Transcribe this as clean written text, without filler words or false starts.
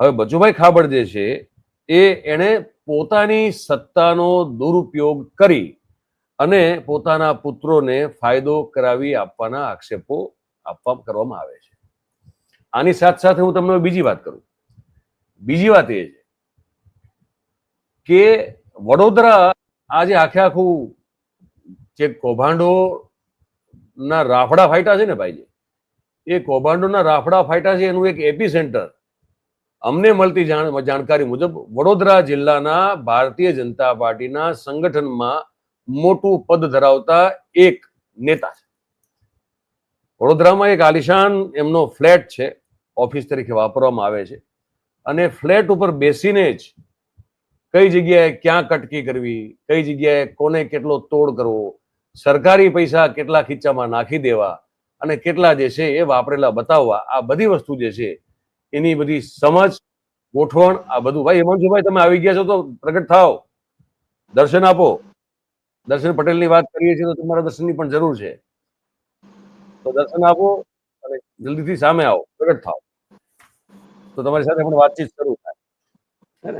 હવે બચુભાઈ ખાબડ જે છે એણે પોતાની સત્તાનો દુરુપયોગ કરી અને પોતાના પુત્રોને ફાયદો કરાવી આપવાના આક્ષેપો કરવામાં આવે છે. આની સાથે સાથે હું તમને બીજી વાત કરું. બીજી વાત એ છે કે વડોદરા આજે આખું જે કૌભાંડો ના રાફડા ફાટ્યા છે ને ભાઈ, એ કૌભાંડોના રાફડા ફાટ્યા છે એનું એક એપી સેન્ટર અમને મળતી જાણકારી મુજબ વડોદરા જિલ્લાના ભારતીય જનતા પાર્ટીના સંગઠનમાં મોટું પદ ધરાવતા એક નેતા છે. વડોદરામાં એક આલિશાન એમનો ફ્લેટ છે, ઓફિસ તરીકે વાપરવામાં આવે છે, અને ફ્લેટ ઉપર બેસીને જ કઈ જગ્યાએ ક્યાં કટકી કરવી, કઈ જગ્યાએ કોને કેટલો તોડ કરવો, સરકારી પૈસા કેટલા ખીચામાં નાખી દેવા અને કેટલા જે છે એ વાપરેલા બતાવવા, આ બધી વસ્તુ જે છે એની બધી સમજ, ગોઠવણ, આ બધું. ભાઈ હિમાંશુભાઈ, તમે આવી ગયા છો તો પ્રગટ થાઓ, દર્શન આપો. દર્શન પટેલની વાત કરીએ છીએ તો તમારા દર્શનની પણ જરૂર છે, તો દર્શન આપો અને જલ્દીથી સામે આવો, પ્રગટ થાઓ, તો તમારી સાથે પણ વાતચીત શરૂ થાય.